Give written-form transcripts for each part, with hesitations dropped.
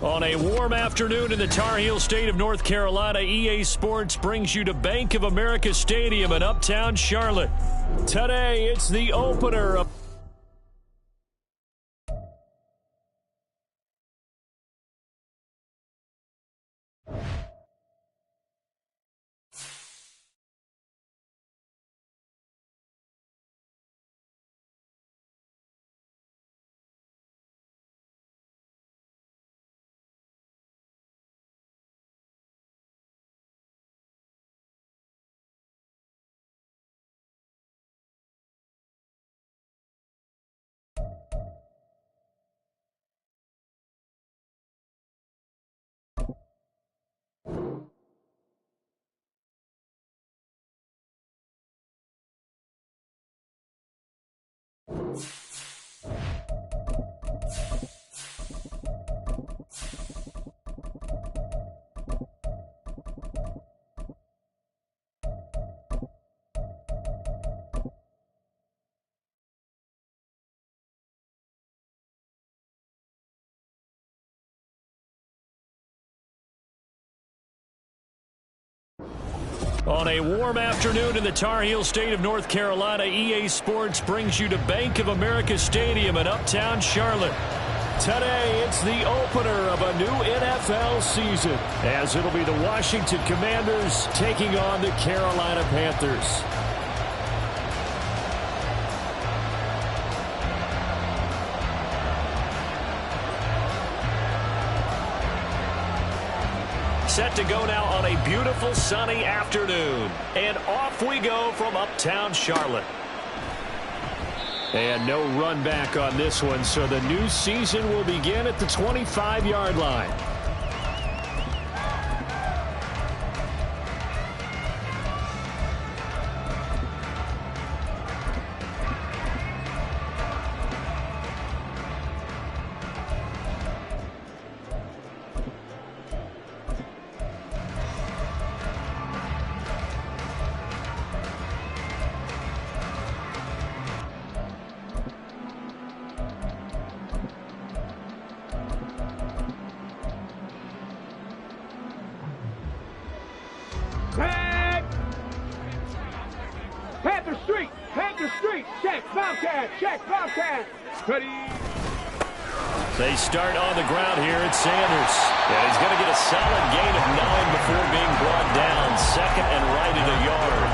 On a warm afternoon in the Tar Heel state of North Carolina, EA Sports brings you to Bank of America Stadium in Uptown Charlotte. Today, it's the opener of On a warm afternoon in the Tar Heel state of North Carolina, EA Sports brings you to Bank of America Stadium in Uptown Charlotte. Today, it's the opener of a new NFL season, as it'll be the Washington Commanders taking on the Carolina Panthers. Set to go now on a beautiful sunny afternoon. And off we go from Uptown Charlotte. And no run back on this one, so the new season will begin at the 25-yard line. They start on the ground here at Sanders. And he's going to get a solid gain of 9 before being brought down. Second and right at a yard.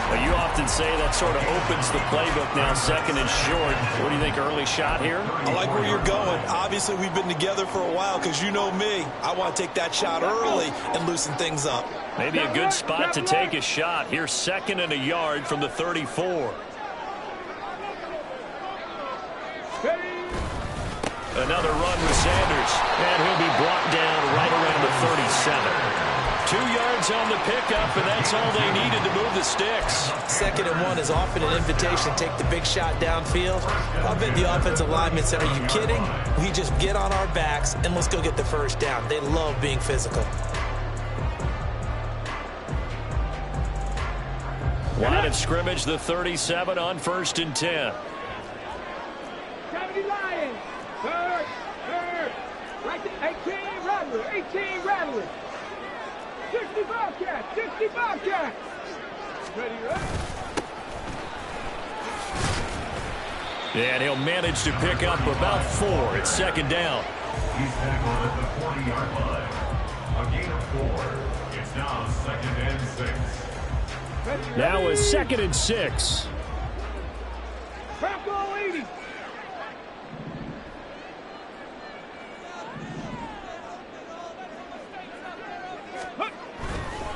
Now, you often say that sort of opens the playbook now, second and short. What do you think, early shot here? I like where you're going. Obviously, we've been together for a while because you know me. I want to take that shot early and loosen things up. Maybe a good spot to take a shot. Here's second and a yard from the 34. Another run with Sanders, and he'll be brought down right around the 37. 2 yards on the pickup, and that's all they needed to move the sticks. Second and 1 is often an invitation to take the big shot downfield. I bet the offensive linemen said, are you kidding? We just get on our backs, and let's go get the first down. They love being physical. Line of scrimmage, the 37 on 1st and 10. Lions. Third. Right there. 18 Rattler. 60 Bobcats. Ready, right? And he'll manage to pick up about 4 at second down. He's tackled at the 40-yard line. A gain of 4. It's now second and 6. Now a second and 6. Back all 80.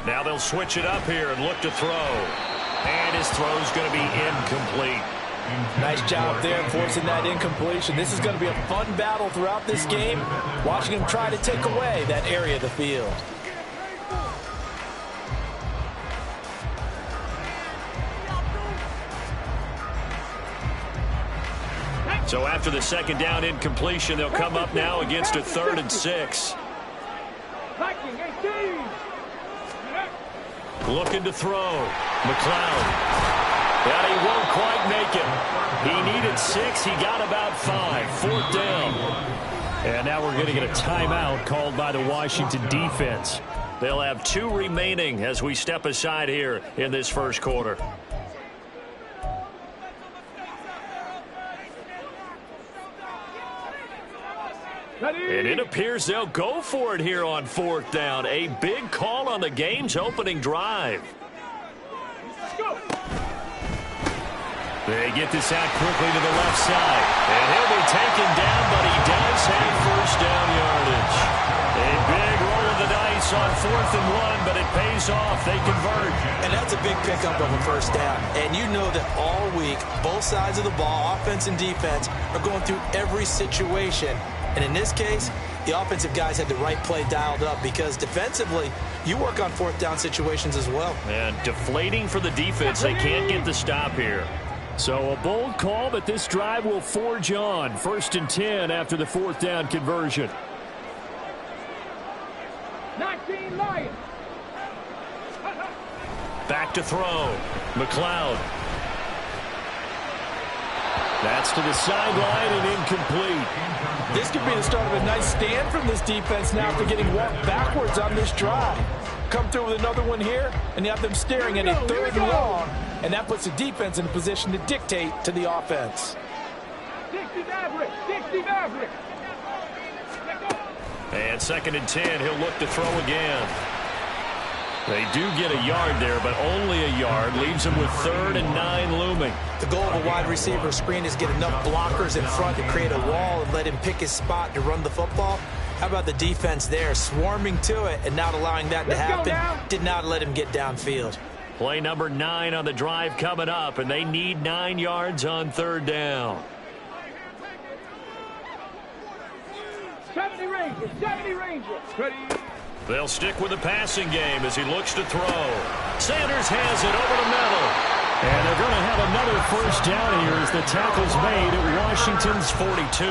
Now they'll switch it up here and look to throw. And his throw's going to be incomplete. Nice job there forcing that incompletion. This is going to be a fun battle throughout this game. Watching him try to take away that area of the field. So after the second down incompletion, they'll come up now against a 3rd and 6. Looking to throw. McLeod. But he won't quite make it. He needed 6. He got about 5. 4th down. And now we're going to get a timeout called by the Washington defense. They'll have 2 remaining as we step aside here in this first quarter. And it appears they'll go for it here on 4th down. A big call on the game's opening drive. They get this out quickly to the left side. And he'll be taken down, but he does have first down yardage. A big roll of the dice on 4th and 1, but it pays off. They convert. And that's a big pickup of a first down. And you know that all week, both sides of the ball, offense and defense, are going through every situation. And in this case, the offensive guys had the right play dialed up because defensively, you work on 4th down situations as well. And deflating for the defense. They can't get the stop here. So a bold call, but this drive will forge on. 1st and 10 after the 4th down conversion. 19 Lions. Back to throw. McLeod. That's to the sideline and incomplete. This could be the start of a nice stand from this defense now after getting walked backwards on this drive. Come through with another one here, and you have them staring at a 3rd and long, and that puts the defense in a position to dictate to the offense. 60 Maverick. 60 Maverick. And 2nd and 10, he'll look to throw again. They do get a yard there, but only a yard. Leaves them with 3rd and 9 looming. The goal of a wide receiver screen is get enough blockers in front to create a wall and let him pick his spot to run the football. How about the defense there, swarming to it and not allowing that to happen? Did not let him get downfield. Play number 9 on the drive coming up, and they need 9 yards on 3rd down. 70 Rangers. 70 Rangers. Ready. They'll stick with the passing game as he looks to throw. Sanders has it over the middle. And they're going to have another first down here as the tackle's made at Washington's 42.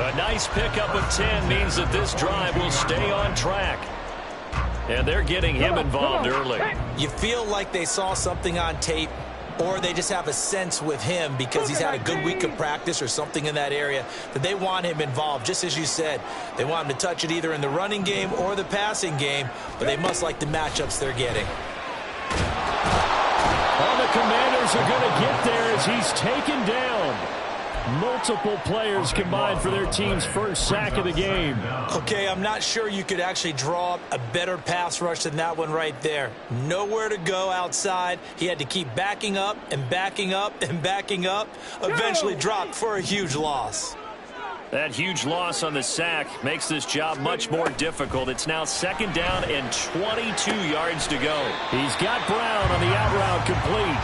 A nice pickup of 10 means that this drive will stay on track. And they're getting him involved early. You feel like they saw something on tape, or they just have a sense with him because he's had a good week of practice or something in that area that they want him involved. Just as you said, they want him to touch it either in the running game or the passing game, but they must like the matchups they're getting. All the Commanders are going to get there as he's taken down. Multiple players combined for their team's first sack of the game. Okay, I'm not sure you could actually draw up a better pass rush than that one right there. Nowhere to go outside. He had to keep backing up and backing up and backing up. Eventually dropped for a huge loss. That huge loss on the sack makes this job much more difficult. It's now 2nd down and 22 yards to go. He's got Brown on the out route complete.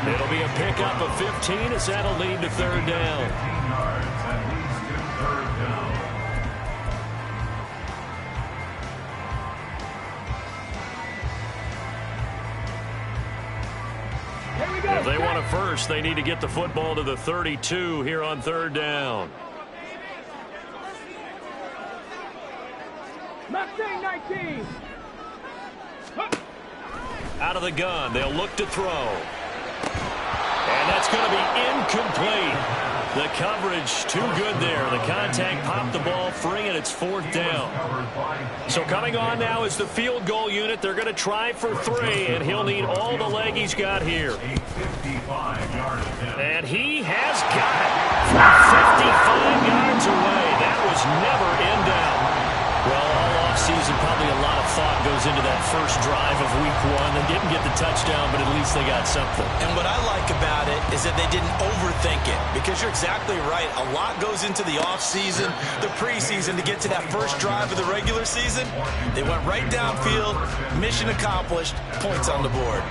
It'll be a pickup of 15 as that'll lead to 3rd down. 15 yards and leads to 3rd down. Here we go. If they want a first, they need to get the football to the 32 here on 3rd down. Mustang 19. Out of the gun, they'll look to throw. And that's going to be incomplete. The coverage too good there. The contact popped the ball free, and it's 4th down. So coming on now is the field goal unit. They're going to try for 3, and he'll need all the leg he's got here. And he has got it from 55 yards away. That was never in doubt. Well, all offseason, probably a lot of thought goes into that first drive of week 1. They didn't get the touchdown, but at least they got something. And what I like about it is that they didn't overthink it, because you're exactly right. A lot goes into the offseason, the preseason, to get to that first drive of the regular season. They went right downfield, mission accomplished, points on the board.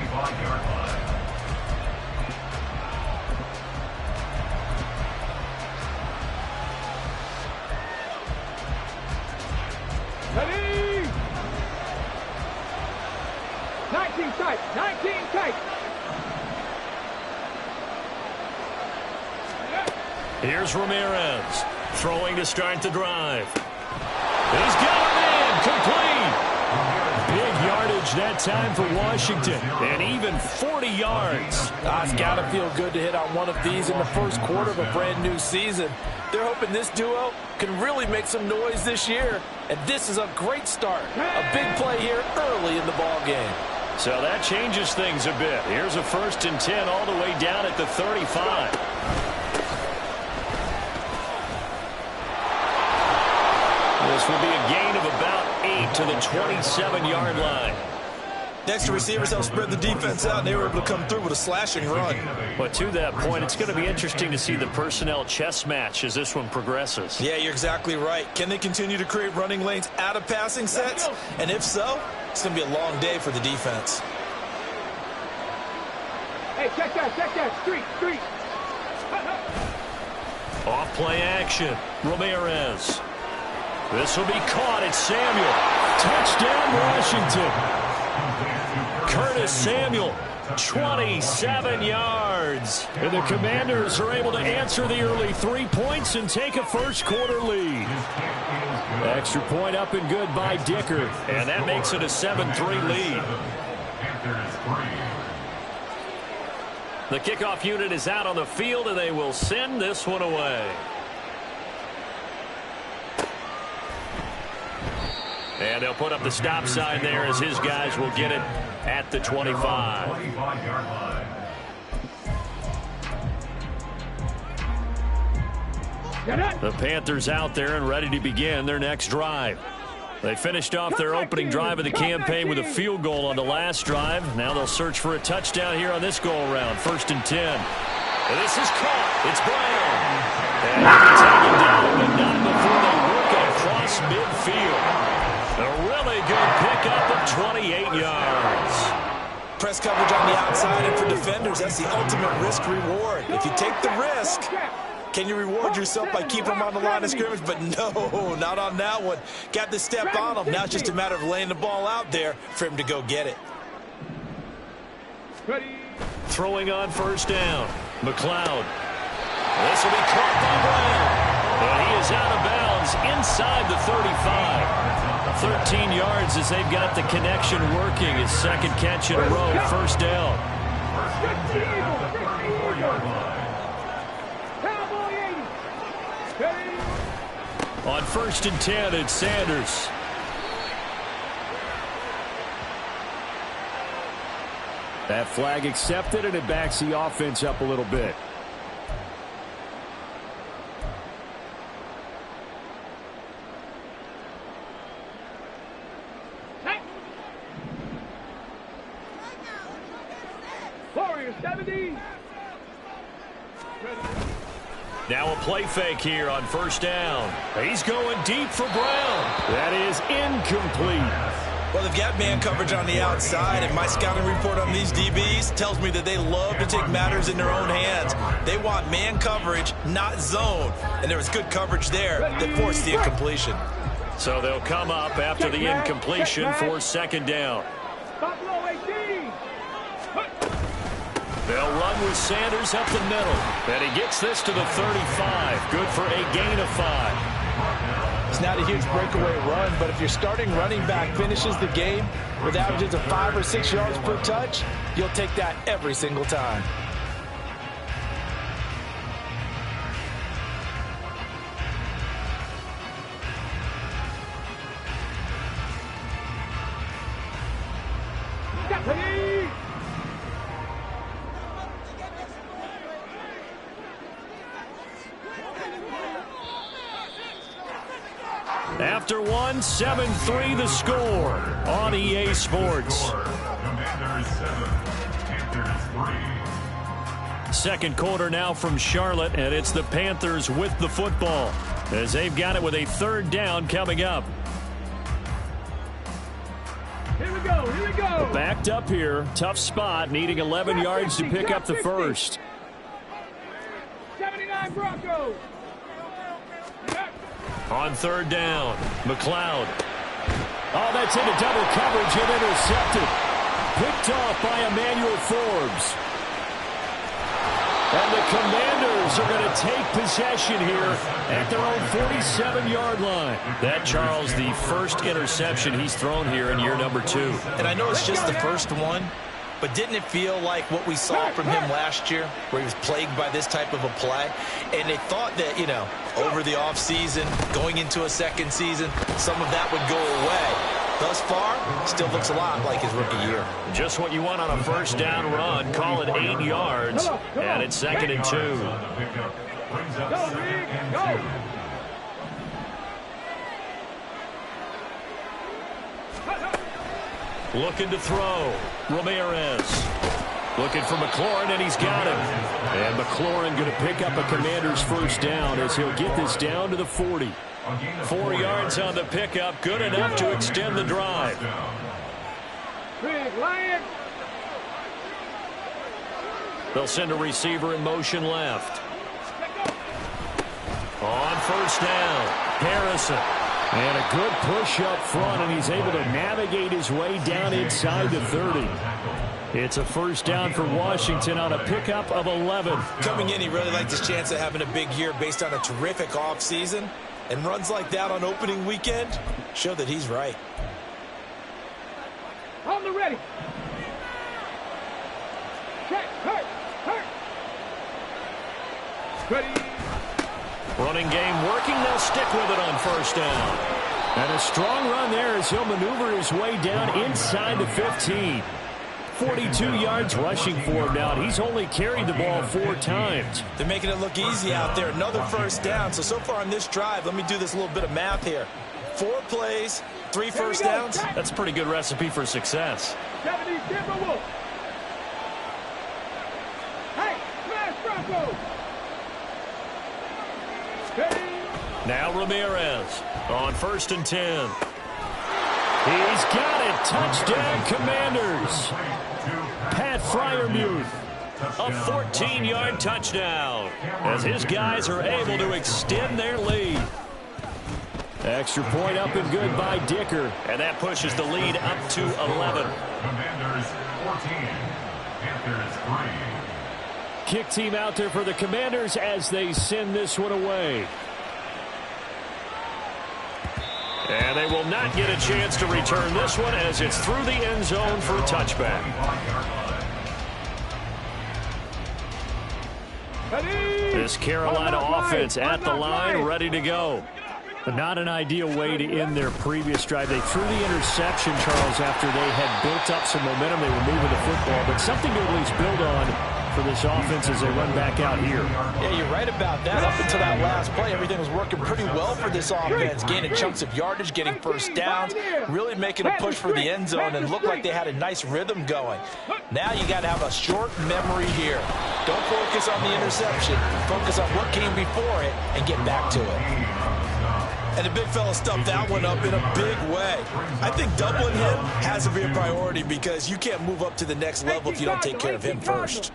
Ready. 19 tight. 19 tight. Here's Ramirez throwing to start the drive. He's got it in, complete. Big yardage that time for Washington. And even 40 yards. It's got to feel good to hit on one of these in the first quarter of a brand new season. They're hoping this duo can really make some noise this year. And this is a great start. A big play here early in the ball game. So that changes things a bit. Here's a 1st and 10 all the way down at the 35. This will be a gain of about 8 to the 27-yard line. Next, the receivers help spread the defense out, and they were able to come through with a slashing run. But to that point, it's going to be interesting to see the personnel chess match as this one progresses. Yeah, you're exactly right. Can they continue to create running lanes out of passing sets? And if so, it's going to be a long day for the defense. Hey, check that. Street. Off play action. Ramirez. This will be caught. It's Samuel. Touchdown, Washington. Curtis Samuel, 27 yards. And the Commanders are able to answer the early 3 points and take a first quarter lead. Extra point up and good by Dicker. And that makes it a 7-3 lead. The kickoff unit is out on the field, and they will send this one away. And they'll put up the stop sign there as his guys will get it at the 25. The Panthers out there and ready to begin their next drive. They finished off their opening drive of the campaign with a field goal on the last drive. Now they'll search for a touchdown here on this go-around. 1st and 10. And this is caught. It's Brown. And taken down, but not before they work across midfield. A really good pickup of 28 yards. Press coverage on the outside, and for defenders, that's the ultimate risk-reward. If you take the risk, can you reward yourself by keeping them on the line of scrimmage? But no, not on that one. Got the step on him. Now it's just a matter of laying the ball out there for him to go get it. Throwing on 1st down. McLeod. This will be caught by Brown. And he is out of bounds inside the 35. 13 yards as they've got the connection working. His second catch in a row, 1st down. On 1st and 10, it's Sanders. That flag accepted, and it backs the offense up a little bit. Now a play fake here on 1st down. He's going deep for Brown. That is incomplete. Well, they've got man coverage on the outside, and my scouting report on these DBs tells me that they love to take matters in their own hands. They want man coverage, not zone. And there was good coverage there that forced the incompletion. So they'll come up after the incompletion for 2nd down. They'll run with Sanders up the middle. And he gets this to the 35. Good for a gain of 5. It's not a huge breakaway run, but if your starting running back finishes the game with averages of 5 or 6 yards per touch, you'll take that every single time. After 7-3 the score on EA Sports. Commanders 7, Panthers 3. Second quarter now from Charlotte, and it's the Panthers with the football as they've got it with a 3rd down coming up. Here we go. Backed up here, tough spot, needing 11 yards to pick up the first. 79 Broncos. On 3rd down, McLeod. Oh, that's into double coverage and intercepted. Picked off by Emmanuel Forbes. And the Commanders are going to take possession here at their own 47-yard line. That, Charles, the first interception he's thrown here in year number 2. And I know it's just the first one, but didn't it feel like what we saw from him last year, where he was plagued by this type of a play? And they thought that, you know, over the offseason, going into a second season, some of that would go away. Thus far, still looks a lot like his rookie year. Just what you want on a first down run. Call it 8 yards. And it's 2nd and 2. Looking to throw. Ramirez. Looking for McLaurin, and he's got him. And McLaurin going to pick up a Commander's first down as he'll get this down to the 40. 4 yards on the pickup, good enough to extend the drive. Big Lion. They'll send a receiver in motion left. On first down, Harrison. And a good push up front, and he's able to navigate his way down inside the 30. It's a first down for Washington on a pickup of 11. Coming in, he really liked his chance of having a big year based on a terrific offseason. And runs like that on opening weekend show that he's right. On the ready. Check. Hurt. Ready. Running game working. They'll stick with it on first down. And a strong run there as he'll maneuver his way down inside the 15. 42 yards rushing for him now. He's only carried the ball 4 times. They're making it look easy out there. Another first down. So far on this drive, let me do this little bit of math here. 4 plays, 3 first downs. That's a pretty good recipe for success. 70 Timberwolves. Hey, smash Broncos. Now Ramirez on 1st and 10. He's got it. Touchdown, Commanders. Pat Freiermuth, a 14-yard touchdown as his guys are able to extend their lead. Extra point up and good by Dicker. And that pushes the lead up to 11. Commanders 14, Panthers 3. Kick team out there for the Commanders as they send this one away. And they will not get a chance to return this one as it's through the end zone for a touchback. This Carolina offense at the line, ready to go. But not an ideal way to end their previous drive. They threw the interception, Charles, after they had built up some momentum. They were moving the football, but something to at least build on for this offense as they run back out here. Yeah, you're right about that. Up until that last play, everything was working pretty well for this offense, gaining chunks of yardage, getting first downs, really making a push for the end zone, and looked like they had a nice rhythm going. Now you got to have a short memory here. Don't focus on the interception. Focus on what came before it and get back to it. And the big fella stuffed that one up in a big way. I think doubling him has to be a priority because you can't move up to the next level if you don't take care of him first.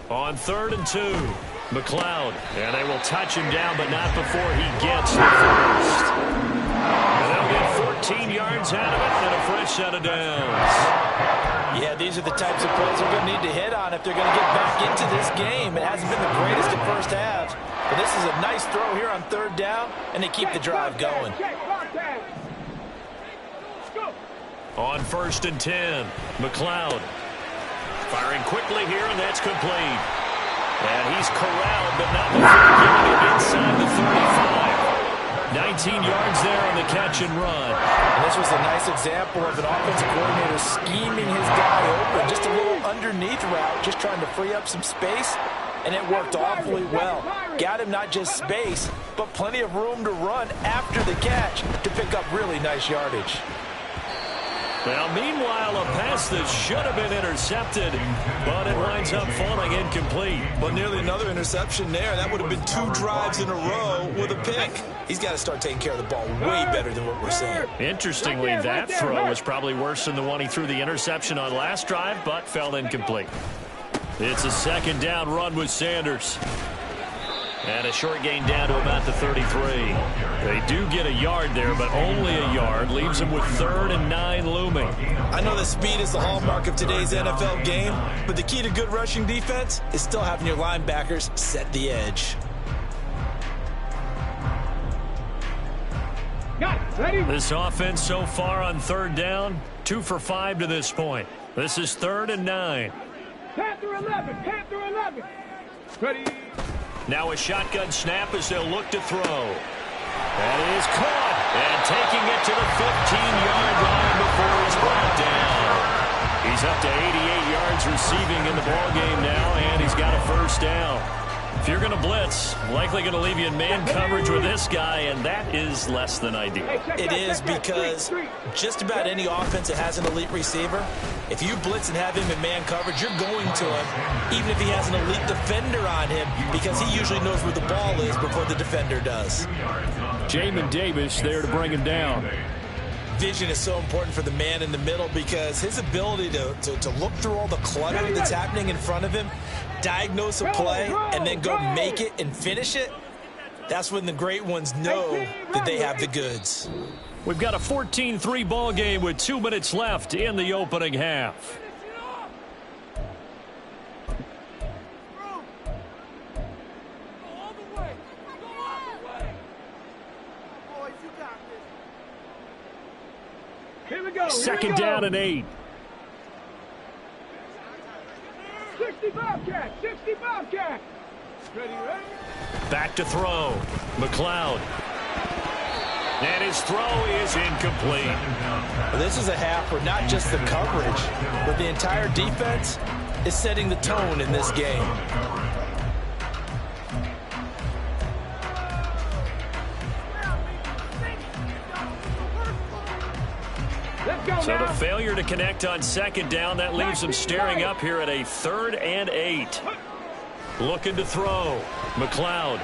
On 3rd and 2, McLeod. And they will touch him down, but not before he gets the first. And they'll get 14 yards out of it and a fresh set of downs. Yeah, these are the types of plays they're going to need to hit on if they're going to get back into this game. It hasn't been the greatest in first halves, but this is a nice throw here on 3rd down, and they keep the drive going. On 1st and 10, McLeod. Firing quickly here, and that's complete. And he's corralled, but not before getting it inside the 35. 19 yards there on the catch and run. And this was a nice example of an offensive coordinator scheming his guy open. Just a little underneath route, just trying to free up some space, and it worked awfully well. Got him not just space, but plenty of room to run after the catch to pick up really nice yardage. Well, meanwhile, a pass that should have been intercepted, but it winds up falling incomplete. But nearly another interception there. That would have been 2 drives in a row with a pick. He's got to start taking care of the ball way better than what we're seeing. Interestingly, that throw was probably worse than the one he threw the interception on last drive, but fell incomplete. It's a 2nd down run with Sanders. And a short gain down to about the 33. They do get a yard there, but only a yard. Leaves them with 3rd and 9 looming. I know that speed is the hallmark of today's NFL game, but the key to good rushing defense is still having your linebackers set the edge. Got it. Ready? This offense so far on 3rd down, 2 for 5 to this point. This is 3rd and 9. Panther 11. Panther 11. Ready? Now a shotgun snap as they'll look to throw. That is caught. And taking it to the 15-yard line before he's brought down. He's up to 88 yards receiving in the ballgame now, and he's got a 1st down. If you're going to blitz, likely going to leave you in man coverage with this guy, and that is less than ideal. It is because just about any offense that has an elite receiver, if you blitz and have him in man coverage, you're going to him, even if he has an elite defender on him, because he usually knows where the ball is before the defender does. Jamin Davis there to bring him down. Vision is so important for the man in the middle because his ability to look through all the clutter that's happening in front of him, diagnose a play, and then go make it and finish it, that's when the great ones know that they have the goods. We've got a 14-3 ball game with 2 minutes left in the opening half. Here we go. Second down and 8. 65 cat. 65 cat. Ready, ready? Back to throw. McLeod. And his throw is incomplete. Well, this is a half where not just the coverage, but the entire defense is setting the tone in this game. So the failure to connect on 2nd down, that leaves them staring up here at a 3rd and 8. Looking to throw. McLeod.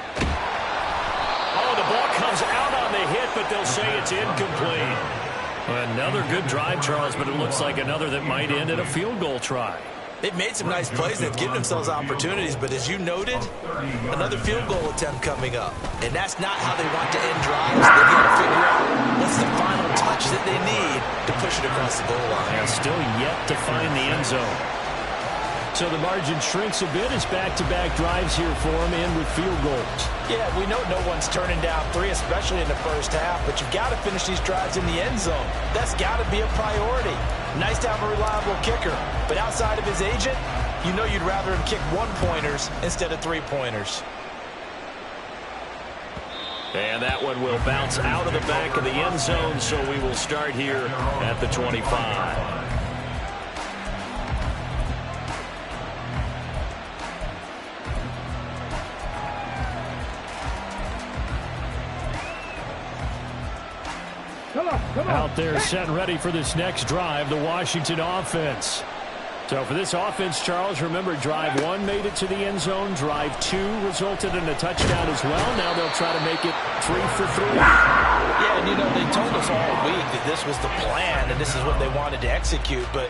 Oh, the ball comes out on the hit, but they'll say it's incomplete. Another good drive, Charles, but it looks like another that might end in a field goal try. They've made some nice plays. They've given themselves opportunities, but as you noted, another field goal attempt coming up. And that's not how they want to end drives. They've got to figure out what's the final touch that they need to push it across the goal line. And still yet to find the end zone. So the margin shrinks a bit as back-to-back drives here for them and with field goals. Yeah, we know no one's turning down 3, especially in the first half, but you've got to finish these drives in the end zone. That's got to be a priority. Nice to have a reliable kicker, but outside of his agent, you know you'd rather him kick 1-pointers instead of 3-pointers. And that one will bounce out of the back of the end zone, so we will start here at the 25. Come on. Out there set and ready for this next drive, the Washington offense. So for this offense, Charles, remember drive 1 made it to the end zone. Drive 2 resulted in a touchdown as well. Now they'll try to make it 3 for 3. Yeah, and you know, they told us all week that this was the plan and this is what they wanted to execute, but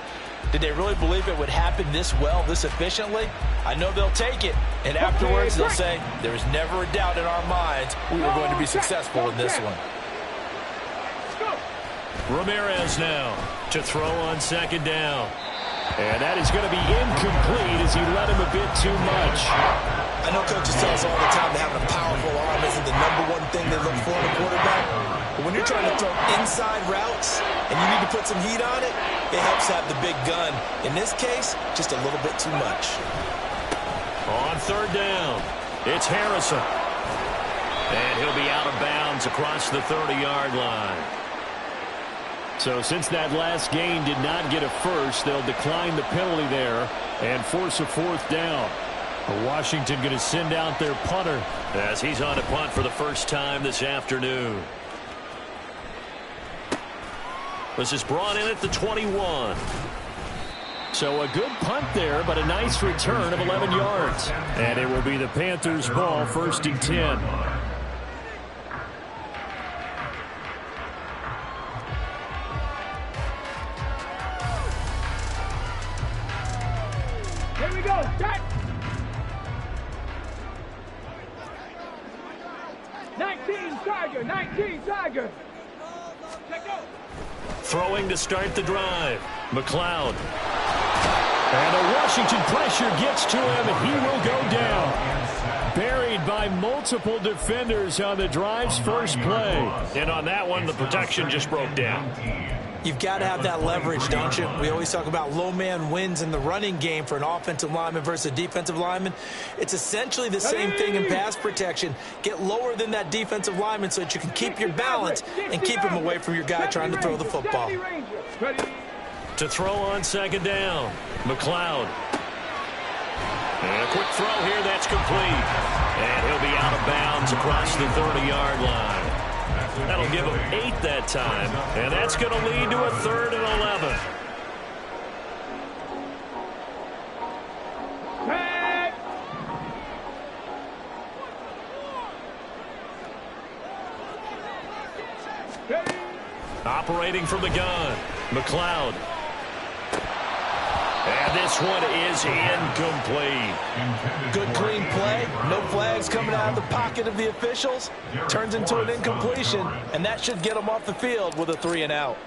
did they really believe it would happen this well, this efficiently? I know they'll take it, and afterwards they'll say, there was never a doubt in our minds we were going to be successful in this one. Ramirez now to throw on 2nd down. And that is going to be incomplete as he let him a bit too much. I know coaches tell us all the time that having a powerful arm isn't the #1 thing they look for in a quarterback. But when you're trying to throw inside routes and you need to put some heat on it, it helps have the big gun. In this case, just a little bit too much. On 3rd down, it's Harrison. And he'll be out of bounds across the 30-yard line. So since that last gain did not get a first, they'll decline the penalty there and force a 4th down. Washington going to send out their punter as he's on to punt for the first time this afternoon. This is brought in at the 21. So a good punt there, but a nice return of 11 yards. And it will be the Panthers' ball, 1st and 10. Here we go. Set. Tiger. 19, Tiger. Throwing to start the drive. McLeod. And a Washington pressure gets to him, and he will go down. Buried by multiple defenders on the drive's first play. And on that one, the protection just broke down. You've got to have that leverage, don't you? We always talk about low man wins in the running game for an offensive lineman versus a defensive lineman. It's essentially the same thing in pass protection. Get lower than that defensive lineman so that you can keep your balance and keep him away from your guy trying to throw the football. To throw on second down, McLeod. And a quick throw here, that's complete. And he'll be out of bounds across the 30-yard line. That'll give him 8 that time, and that's going to lead to a 3rd and 11. Operating from the gun, McLeod. And this one is incomplete. Good clean play. No flags coming out of the pocket of the officials. Turns into an incompletion, and that should get them off the field with a 3 and out.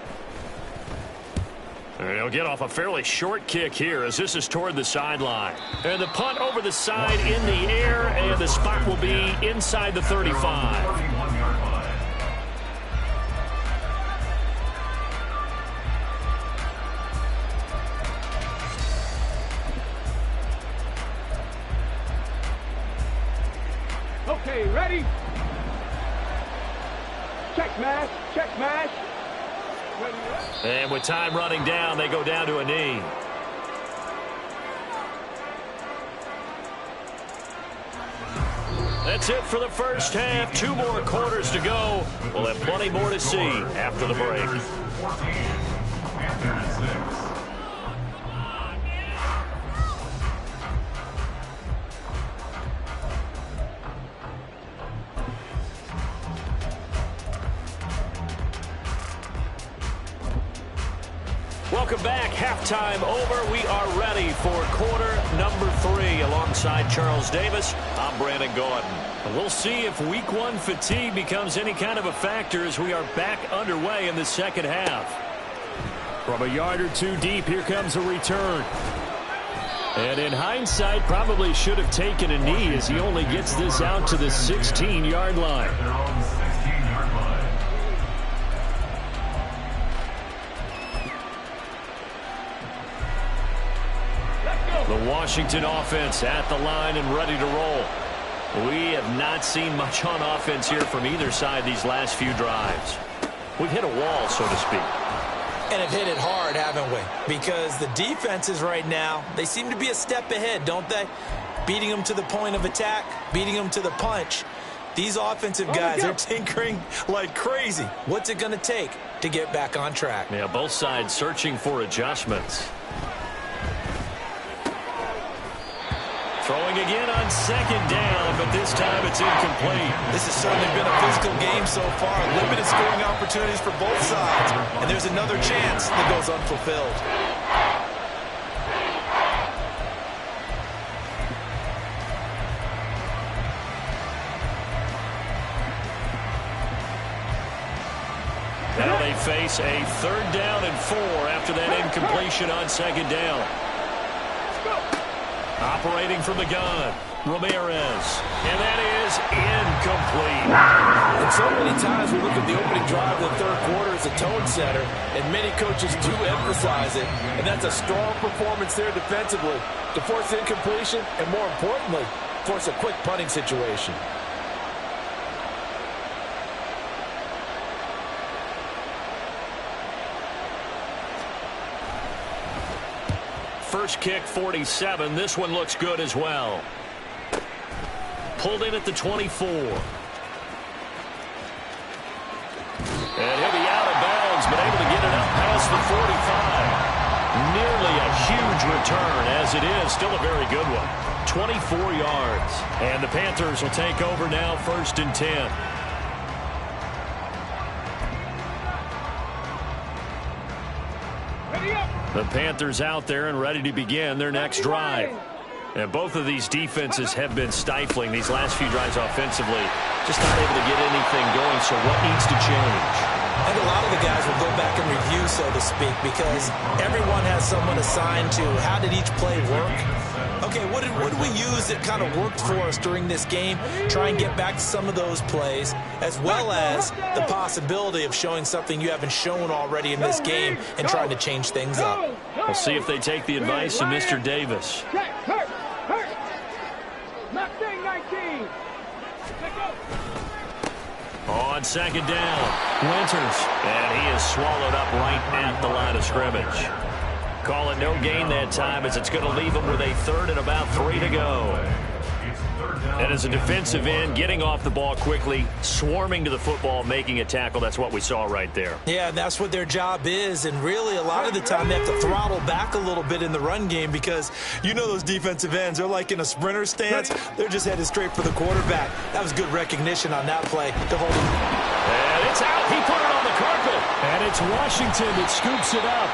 And he'll get off a fairly short kick here as this is toward the sideline. And the punt over the side in the air, and the spot will be inside the 35. Okay, ready? Check smash, check smash. And with time running down, they go down to a knee. That's it for the first half. 2 more quarters to go. We'll have plenty more to see after the break. Welcome back. Halftime over. We are ready for quarter number 3. Alongside Charles Davis, I'm Brandon Gordon. We'll see if week 1 fatigue becomes any kind of a factor as we are back underway in the second half. From a yard or 2 deep, here comes a return. And in hindsight, probably should have taken a knee as he only gets this out to the 16-yard line. The Washington offense at the line and ready to roll. We have not seen much on offense here from either side these last few drives. We've hit a wall, so to speak. And have hit it hard, haven't we? Because the defenses right now, they seem to be a step ahead, don't they? Beating them to the point of attack, beating them to the punch. These offensive guys are tinkering like crazy. What's it going to take to get back on track? Yeah, both sides searching for adjustments. Throwing again on second down, but this time it's incomplete. This has certainly been a physical game so far. Limited scoring opportunities for both sides. And there's another chance that goes unfulfilled. Now they face a 3rd down and 4 after that incompletion on second down. Operating from the gun, Ramirez. And that is incomplete. And so many times we look at the opening drive of the 3rd quarter as a tone setter, and many coaches do emphasize it. And that's a strong performance there defensively to force incompletion and, more importantly, force a quick punting situation. First kick, 47. This one looks good as well. Pulled in at the 24. And he'll be out of bounds, but able to get it up past the 45. Nearly a huge return, as it is. Still a very good one. 24 yards. And the Panthers will take over now, 1st and 10. The Panthers out there and ready to begin their next drive. And both of these defenses have been stifling these last few drives offensively. Just not able to get anything going, so what needs to change? I think a lot of the guys will go back and review, so to speak, because everyone has someone assigned to how did each play work. Okay, what did we use that kind of worked for us during this game? Try and get back to some of those plays, as well as the possibility of showing something you haven't shown already in this game and trying to change things up. We'll see if they take the advice of Mr. Davis. On second down, Winters, and he is swallowed up right at the line of scrimmage. Call it no gain that time, as it's going to leave him with a third and about 3 to go. And as a defensive end, getting off the ball quickly, swarming to the football, making a tackle, that's what we saw right there. Yeah, and that's what their job is, and really a lot of the time they have to throttle back a little bit in the run game because you know those defensive ends, they're like in a sprinter stance. They're just headed straight for the quarterback. That was good recognition on that play to hold him. And it's out. He put it on the carpet. And it's Washington that scoops it up.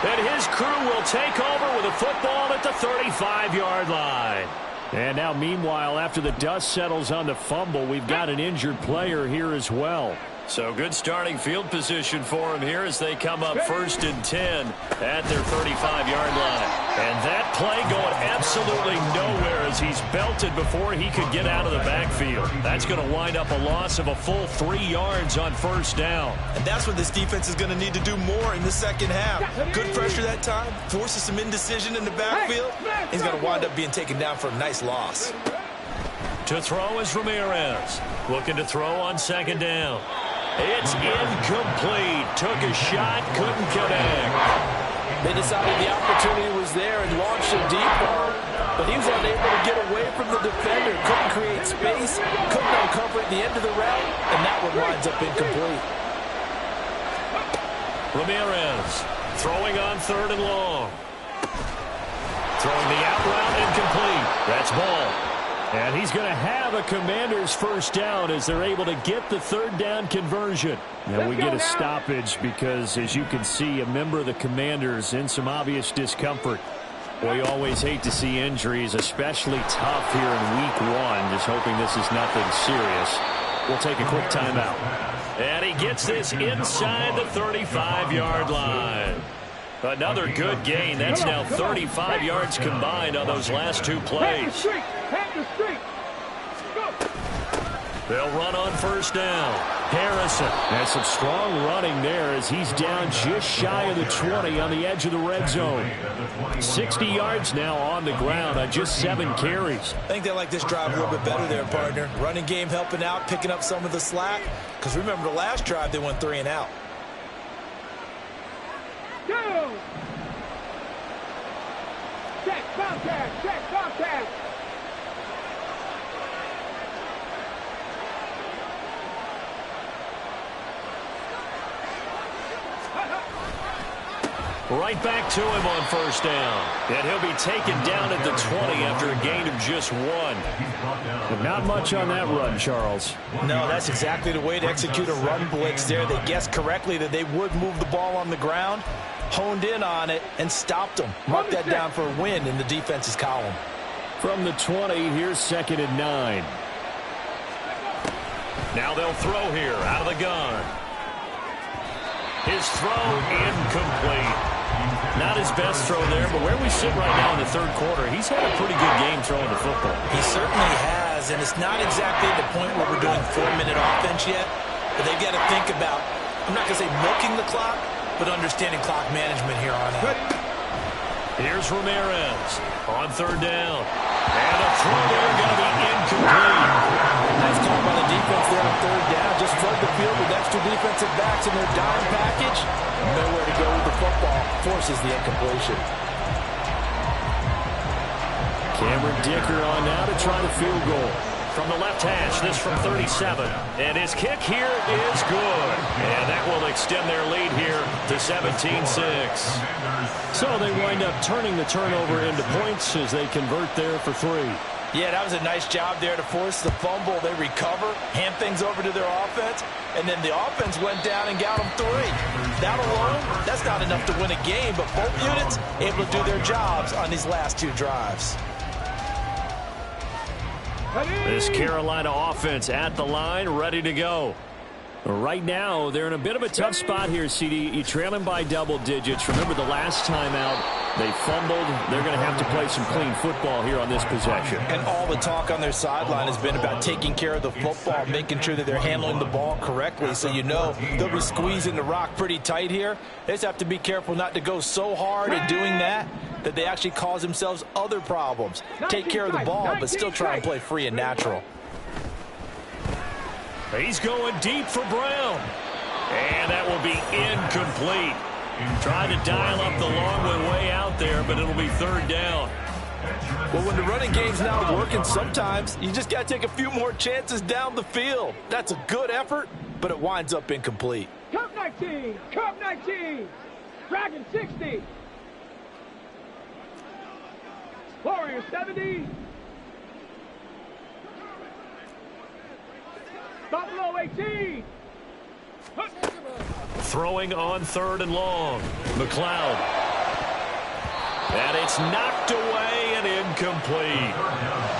And his crew will take over with a football at the 35-yard line. And now, meanwhile, after the dust settles on the fumble, we've got an injured player here as well. So good starting field position for him here as they come up 1st and 10 at their 35-yard line. And that play going absolutely nowhere as he's belted before he could get out of the backfield. That's going to wind up a loss of a full 3 yards on 1st down. And that's what this defense is going to need to do more in the second half. Good pressure that time, forces some indecision in the backfield. He's going to wind up being taken down for a nice loss. To throw is Ramirez. Looking to throw on second down. It's incomplete. Took a shot, couldn't connect. They decided the opportunity was there and launched a deep ball, but he was unable to get away from the defender. Couldn't create space, couldn't uncover at the end of the route, and that one winds up incomplete. Ramirez throwing on 3rd and long. Throwing the out route, incomplete. That's ball. And he's going to have a Commanders 1st down as they're able to get the 3rd down conversion. Now we get a stoppage because, as you can see, a member of the Commanders in some obvious discomfort. We always hate to see injuries, especially tough here in week 1. Just hoping this is nothing serious. We'll take a quick timeout. And he gets this inside the 35-yard line. Another good gain. That's now 35 yards combined on those last 2 plays. They'll run on 1st down. Harrison has some strong running there as he's down just shy of the 20 on the edge of the red zone. 60 yards now on the ground on just 7 carries. I think they like this drive a little bit better there, partner. Running game helping out, picking up some of the slack. Because remember the last drive, they went 3 and out. Go! Check, contact, check, contact. Right back to him on 1st down. And he'll be taken down at the 20 after a gain of just 1. But not much on that run, Charles. No, that's exactly the way to execute a run blitz there. They guessed correctly that they would move the ball on the ground, honed in on it, and stopped them. Mark that down for a win in the defense's column. From the 20, here's 2nd and 9. Now they'll throw here out of the gun. His throw incomplete. Not his best throw there, but where we sit right now in the 3rd quarter, he's had a pretty good game throwing the football. He certainly has, and it's not exactly the point where we're doing 4-minute offense yet, but they've got to think about, I'm not going to say milking the clock, but understanding clock management here on out. Here's Ramirez on 3rd down. And a throw there going to be incomplete. Nice call by the defense there on 3rd down. Just flood the field with extra defensive backs in their dime package. Nowhere to go with the football. Forces the incompletion. Cameron Dicker on now to try the field goal. From the left hash, this from 37. And his kick here is good. And that will extend their lead here to 17-6. So they wind up turning the turnover into points as they convert there for 3. Yeah, that was a nice job there to force the fumble. They recover, hand things over to their offense, and then the offense went down and got them 3. That alone, that's not enough to win a game, but both units able to do their jobs on these last 2 drives. This Carolina offense at the line, ready to go. Right now, they're in a bit of a tough spot here, CD. You trail them by double digits. Remember the last time out, they fumbled. They're going to have to play some clean football here on this possession. And all the talk on their sideline has been about taking care of the football, making sure that they're handling the ball correctly. So you know they'll be squeezing the rock pretty tight here. They just have to be careful not to go so hard in doing that they actually cause themselves other problems. Take care of the ball, but still try and play free and natural. He's going deep for Brown. And that will be incomplete. Trying to dial up the long one way out there, but it'll be third down. Well, when the running game's not working, sometimes you just got to take a few more chances down the field. That's a good effort, but it winds up incomplete. Cup 19, Cup 19, Dragon 60. Warrior 70. Buffalo 18. Throwing on third and long. McLeod. And it's knocked away and incomplete.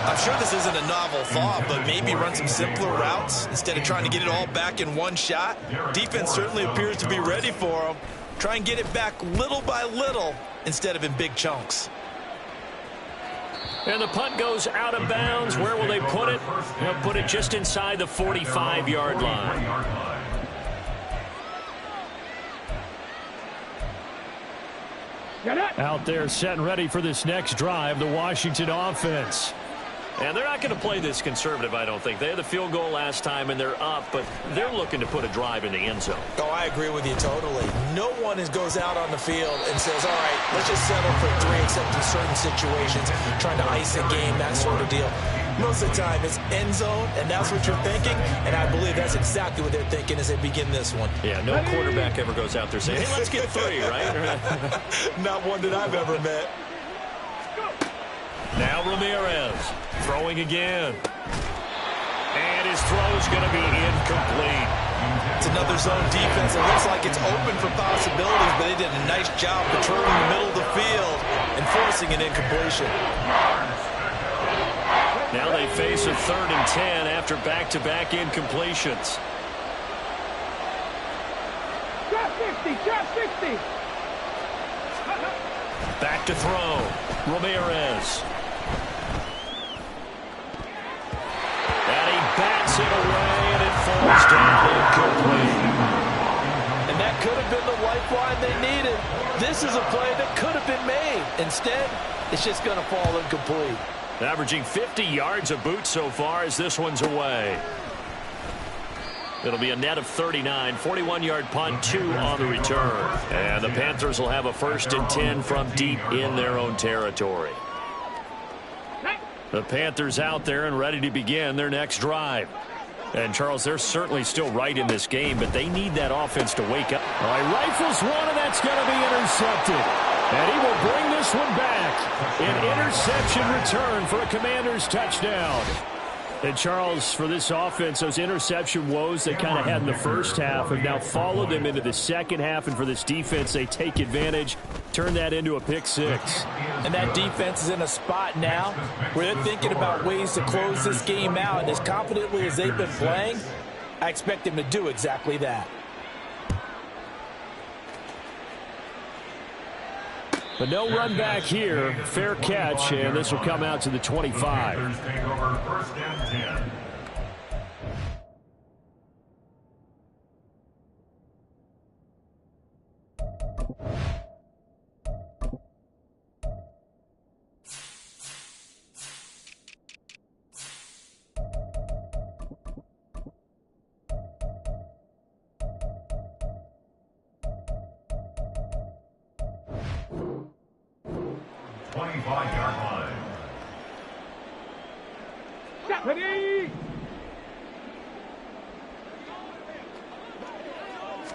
I'm sure this isn't a novel thought, but maybe run some simpler routes instead of trying to get it all back in one shot. Defense certainly appears to be ready for him. Try and get it back little by little instead of in big chunks. And the punt goes out of bounds. Where will they put it? They'll put it just inside the 45-yard line. Out there set and ready for this next drive, the Washington offense. And they're not going to play this conservative, I don't think. They had the field goal last time, and they're up, but they're looking to put a drive in the end zone. Oh, I agree with you totally. No one goes out on the field and says, all right, let's just settle for 3 except in certain situations, trying to ice a game, that sort of deal. Most of the time, it's end zone, and that's what you're thinking, and I believe that's exactly what they're thinking as they begin this one. Yeah, no quarterback ever goes out there saying, hey, let's get 3, right? Not one that I've ever met. Now Ramirez throwing again. And his throw is going to be incomplete. It's another zone defense. It looks like it's open for possibilities, but they did a nice job patrolling the middle of the field and forcing an incompletion. Now they face a 3rd and 10 after back-to-back incompletions. Drop 60, drop 60. Back to throw. Ramirez. And he bats it away, and it falls down incomplete. And that could have been the lifeline they needed. This is a play that could have been made. Instead, it's just going to fall incomplete. Averaging 50 yards a boot so far as this one's away. It'll be a net of 39, 41-yard punt, 2 on the return. And the Panthers will have a 1st and 10 from deep in their own territory. The Panthers out there and ready to begin their next drive. And, Charles, they're certainly still right in this game, but they need that offense to wake up. All right, rifles one, and that's going to be intercepted. And he will bring this one back. An interception return for a Commanders touchdown. And, Charles, for this offense, those interception woes they kind of had in the first half have now followed them into the second half. And for this defense, they take advantage, turn that into a pick 6. And that defense is in a spot now where they're thinking about ways to close this game out. And as confidently as they've been playing, I expect them to do exactly that. But no run back here. Fair catch, and this will come out to the 25. Take over 1st and 10. Ready.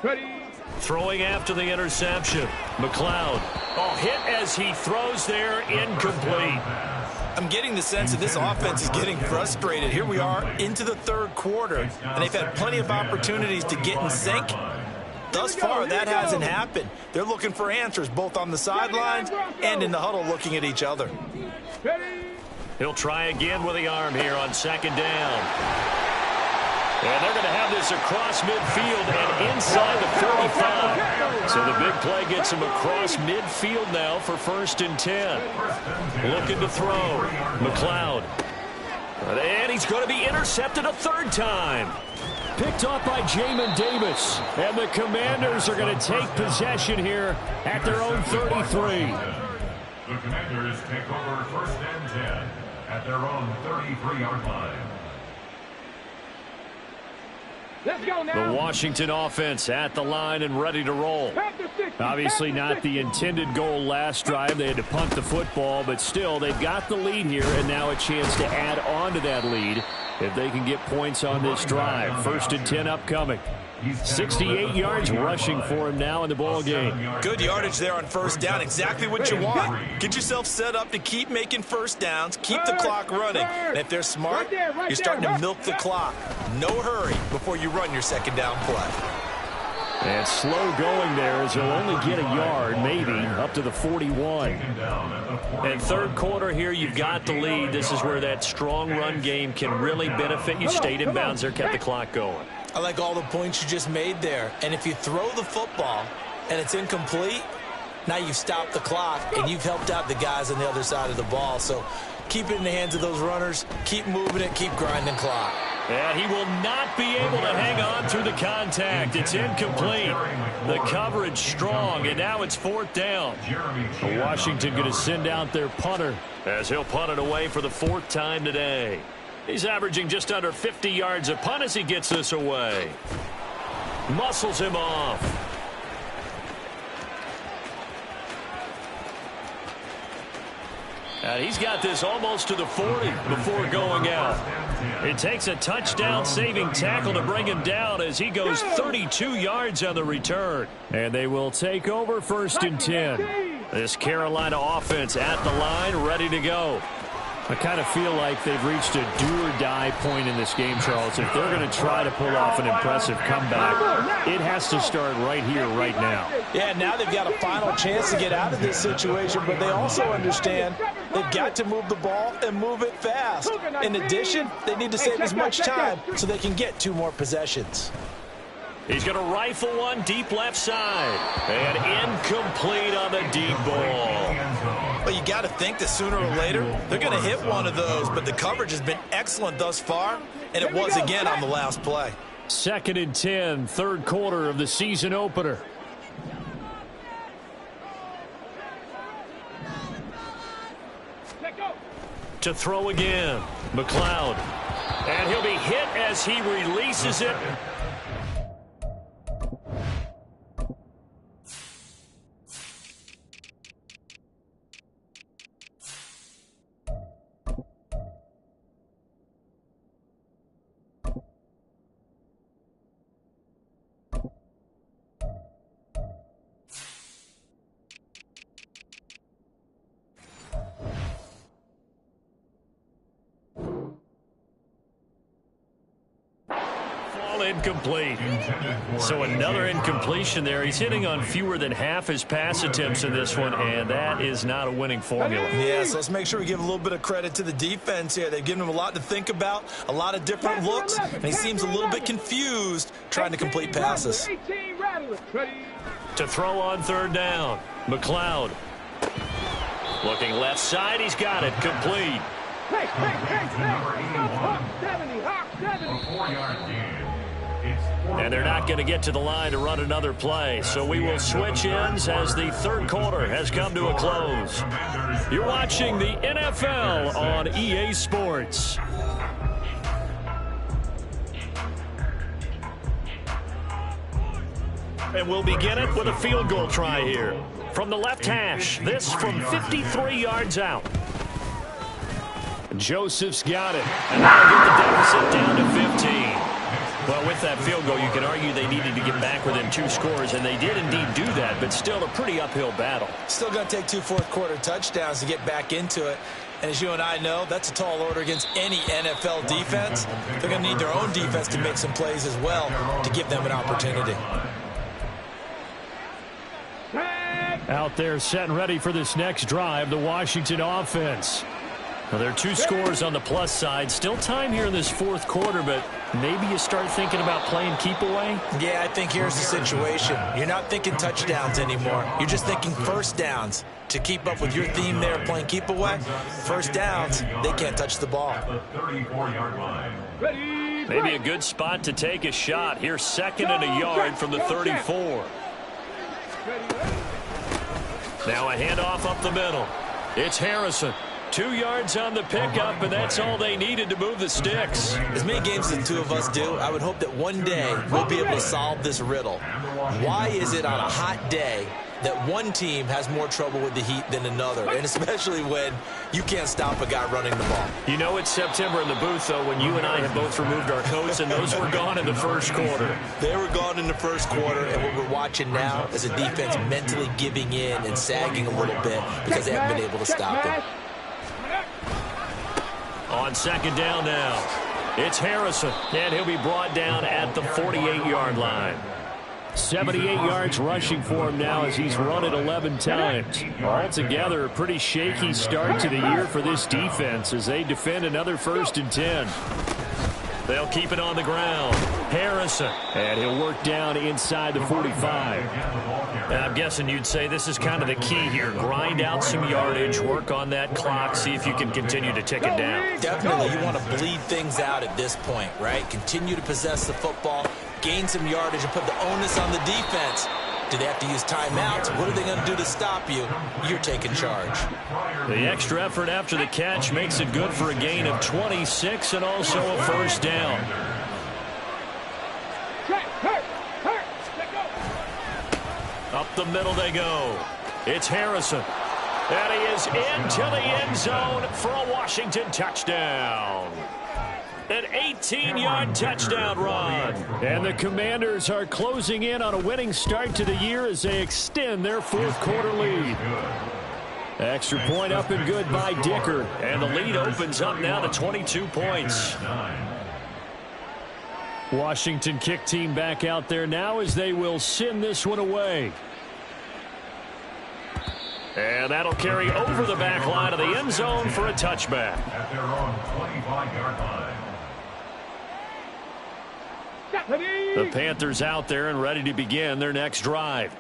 Ready. Throwing after the interception. McLeod. Oh, hit as he throws there, incomplete. I'm getting the sense that this offense is getting frustrated. Here we are into the 3rd quarter, and they've had plenty of opportunities to get in sync. Thus far, that hasn't happened. They're looking for answers both on the sidelines and in the huddle looking at each other. Ready. He'll try again with the arm here on second down. And they're going to have this across midfield and inside the 45. So the big play gets him across midfield now for 1st and 10. Looking to throw. McLeod. And he's going to be intercepted a 3rd time. Picked off by Jamin Davis. And the Commanders are going to take possession here at their own 33. The Commanders take over 1st and 10 at their own 33-yard line. Let's go now. The Washington offense at the line and ready to roll. Obviously not the intended goal last drive. They had to punt the football, but still they've got the lead here and now a chance to add on to that lead if they can get points on this drive. 1st and 10 upcoming. 68 yards rushing for him now in the ball game. Good yardage there on 1st down. Exactly what you want. Get yourself set up to keep making 1st downs. Keep the clock running. And if they're smart, you're starting to milk the clock. No hurry before you run your 2nd down play. And slow going there as he'll only get a yard, maybe, up to the 41. And 3rd quarter here, you've got the lead. This is where that strong run game can really benefit you. Stayed in bounds there, kept the clock going. I like all the points you just made there. And if you throw the football and it's incomplete, now you've stopped the clock and you've helped out the guys on the other side of the ball. So keep it in the hands of those runners. Keep moving it. Keep grinding clock. And he will not be able to hang on through the contact. It's incomplete. The coverage strong, and now it's 4th down. Washington going to send out their punter as he'll punt it away for the 4th time today. He's averaging just under 50 yards a punt as he gets this away. Muscles him off. And he's got this almost to the 40 before going out. It takes a touchdown-saving tackle to bring him down as he goes 32 yards on the return. And they will take over 1st and 10. This Carolina offense at the line, ready to go. I kind of feel like they've reached a do-or-die point in this game, Charles. If they're going to try to pull off an impressive comeback, it has to start right here, right now. Yeah, now they've got a final chance to get out of this situation, but they also understand they've got to move the ball and move it fast. In addition, they need to save as much time so they can get 2 more possessions. He's going to rifle one deep left side. And incomplete on the deep ball. But you got to think that sooner or later, they're going to hit one of those. But the coverage has been excellent thus far, and it was again on the last play. 2nd and 10, 3rd quarter of the season opener. To throw again, McLeod. And he'll be hit as he releases it. Incomplete. So another incompletion there. He's hitting on fewer than half his pass attempts in this one, and that is not a winning formula. Yeah, so let's make sure we give a little bit of credit to the defense here. They've given him a lot to think about, a lot of different looks, and he seems a little bit confused trying to complete passes. To throw on 3rd down, McLeod. Looking left side, he's got it, complete. Hey, Hawk 70, Hawk 70. A 4-yard gain. And they're not going to get to the line to run another play. So we will switch ends as the 3rd quarter has come to a close. You're watching the NFL on EA Sports. And we'll begin it with a field goal try here. From the left hash, this from 53 yards out. Joseph's got it. And that'll get the deficit down to 15. Well, with that field goal, you can argue they needed to get back within 2 scores, and they did indeed do that, but still a pretty uphill battle. Still going to take 2 fourth-quarter touchdowns to get back into it. And as you and I know, that's a tall order against any NFL defense. They're going to need their own defense to make some plays as well to give them an opportunity. Out there set and ready for this next drive, the Washington offense. Well, there are 2 scores on the plus side. Still time here in this fourth quarter, but maybe you start thinking about playing keep away? Yeah, I think here's the situation. You're not thinking touchdowns anymore. You're just thinking first downs. To keep up with your theme there, playing keep away, first downs, they can't touch the ball. Maybe a good spot to take a shot. Here's 2nd and a yard from the 34. Now a handoff up the middle. It's Harrison. 2 yards on the pickup, and that's all they needed to move the sticks. As many games as the two of us do, I would hope that one day we'll be able to solve this riddle. Why is it on a hot day that one team has more trouble with the heat than another, and especially when you can't stop a guy running the ball? You know it's September in the booth, though, when you and I have both removed our coats, and those were gone in the first quarter. They were gone in the first quarter, and what we're watching now is a defense mentally giving in and sagging a little bit because they haven't been able to stop them. On 2nd down now, it's Harrison, and he'll be brought down at the 48-yard line. 78 yards rushing for him now as he's run it 11 times. Altogether, a pretty shaky start to the year for this defense as they defend another 1st and 10. They'll keep it on the ground. Harrison, and he'll work down inside the 45. And I'm guessing you'd say this is kind of the key here. Grind out some yardage, work on that clock, see if you can continue to tick it down. Definitely, you want to bleed things out at this point, right? Continue to possess the football, gain some yardage, and put the onus on the defense. Do they have to use timeouts? What are they going to do to stop you? You're taking charge. The extra effort after the catch makes it good for a gain of 26 and also a 1st down. Up the middle they go. It's Harrison. And he is into the end zone for a Washington touchdown. An 18-yard touchdown run. And the Commanders are closing in on a winning start to the year as they extend their 4th quarter lead. Extra point up and good by Dicker. And the lead opens up now to 22 points. Washington kick team back out there now as they will send this one away. And that'll carry over the back line of the end zone for a touchback. At their own 25-yard line. The Panthers out there and ready to begin their next drive.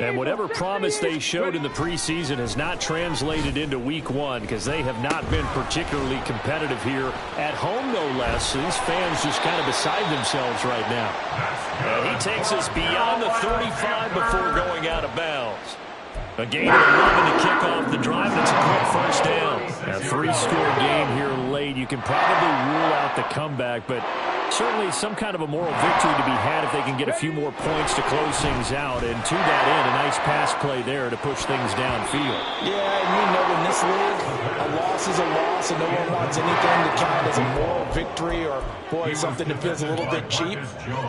And whatever promise they showed in the preseason has not translated into week 1 because they have not been particularly competitive here at home, no less. These fans just kind of beside themselves right now. And he takes us beyond the 35 before going out of bounds. A gain of 11 to kick off the drive. It's a quick 1st down. A 3-score game here late. You can probably rule out the comeback, but certainly some kind of a moral victory to be had if they can get a few more points to close things out. And to that end, a nice pass play there to push things downfield. Yeah, and we know in this league, a loss is a loss, and no one wants anything to count as a moral victory or, boy, something that feels a little bit cheap.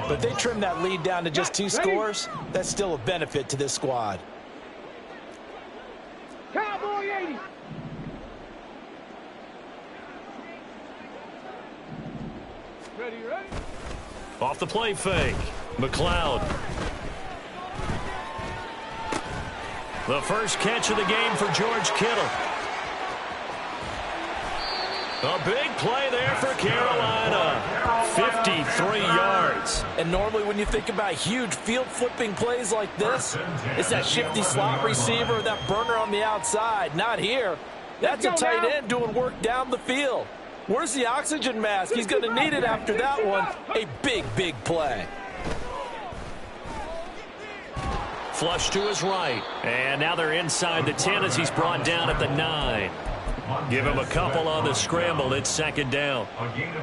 But they trim that lead down to just 2 scores. That's still a benefit to this squad. Cowboy 80. Ready. Off the play fake. McLeod. The first catch of the game for George Kittle. A big play there for Carolina. 53 yards. And normally when you think about huge field flipping plays like this, it's that shifty slot receiver, that burner on the outside. Not here. That's a tight end doing work down the field. Where's the oxygen mask? He's going to need it after that one. A big, big play. Flush to his right. And now they're inside the 10 as he's brought down at the 9. Give him a couple on the scramble. It's 2nd down.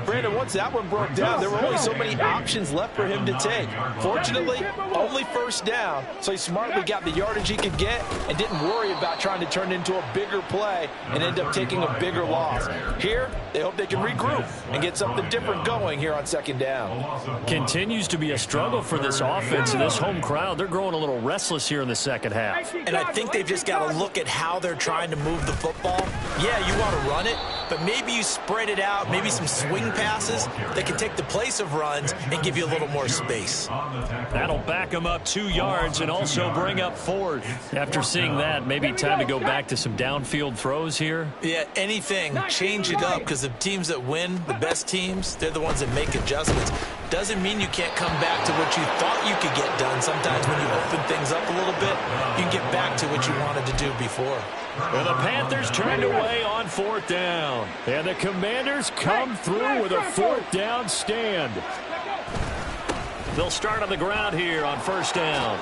Brandon, once that one broke down, there were only so many options left for him to take. Fortunately, only 1st down, so he smartly got the yardage he could get and didn't worry about trying to turn it into a bigger play and end up taking a bigger loss. Here, they hope they can regroup and get something different going here on 2nd down. Continues to be a struggle for this offense and this home crowd. They're growing a little restless here in the second half. And I think they've just got to look at how they're trying to move the football. Yeah, you want to run it, but maybe you spread it out, maybe some swing passes that can take the place of runs and give you a little more space. That'll back him up 2 yards and also bring up 4th. After seeing that, maybe time to go back to some downfield throws here. Yeah, anything. Change it up, because the teams that win, the best teams, they're the ones that make adjustments. Doesn't mean you can't come back to what you thought you could get done. Sometimes when you open things up a little bit, you can get back to what you wanted to do before. Well, the Panthers turned away on 4th down. And the Commanders come through with a 4th down stand. They'll start on the ground here on 1st down.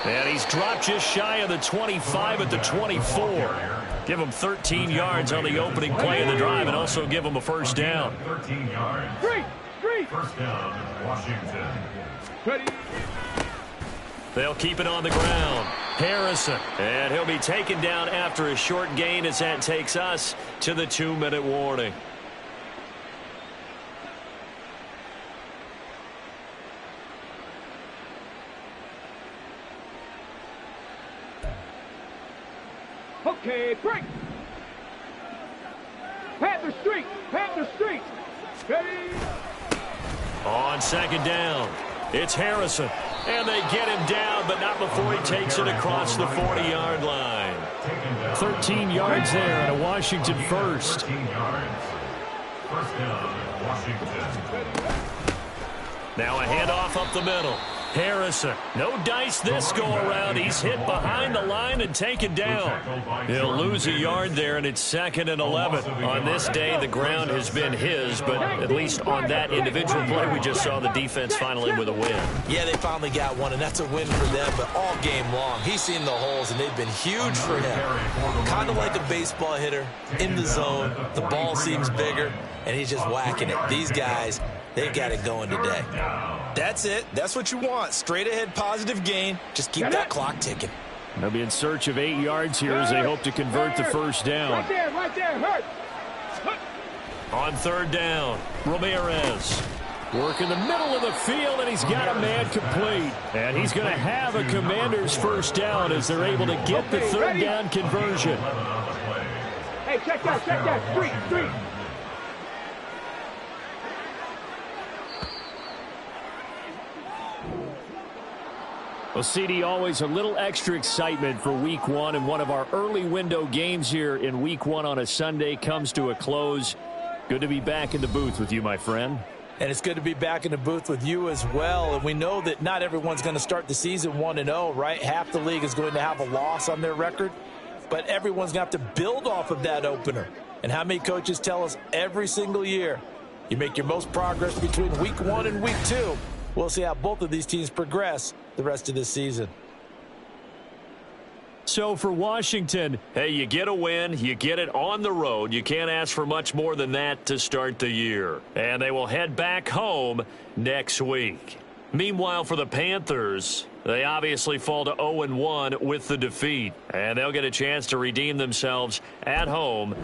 And he's dropped just shy of the 25 at the 24. Give him 13 yards on the opening play of the drive and also give him a 1st down. 13 yards. First down, Washington. They'll keep it on the ground. Harrison. And he'll be taken down after a short gain as that takes us to the 2-minute warning. Okay, break. Panther Street. Panther Street. Ready. On 2nd down, it's Harrison. And they get him down, but not before he takes it across the 40-yard line. 13 yards there and a Washington first. 13 yards. First down, Washington. Now a handoff up the middle. Harrison, no dice this go-around. He's hit behind the line and taken down. He'll lose a yard there, and it's 2nd and 11. On this day, the ground has been his, but at least on that individual play, we just saw the defense finally with a win. Yeah, they finally got one, and that's a win for them, but all game long, he's seen the holes, and they've been huge for him. Kind of like a baseball hitter in the zone. The ball seems bigger, and he's just whacking it. These guys, they've got it going today. That's it. That's what you want. Straight ahead positive gain. Just keep that clock ticking. They'll be in search of 8 yards here as they hope to convert the 1st down. Right there, hurt. On 3rd down, Ramirez. Work in the middle of the field, and he's got a man complete. And he's going to have a Commander's 1st down as they're able to get the 3rd down conversion. Hey, check that. Street. Well, CD, always a little extra excitement for Week 1, and one of our early window games here in Week 1 on a Sunday comes to a close. Good to be back in the booth with you, my friend. And it's good to be back in the booth with you as well. And we know that not everyone's going to start the season 1-0, right? Half the league is going to have a loss on their record, but everyone's going to have to build off of that opener. And how many coaches tell us every single year, you make your most progress between Week 1 and Week 2. We'll see how both of these teams progress the rest of this season. So for Washington, hey, you get a win, you get it on the road. You can't ask for much more than that to start the year. And they will head back home next week. Meanwhile, for the Panthers, they obviously fall to 0-1 with the defeat. And they'll get a chance to redeem themselves at home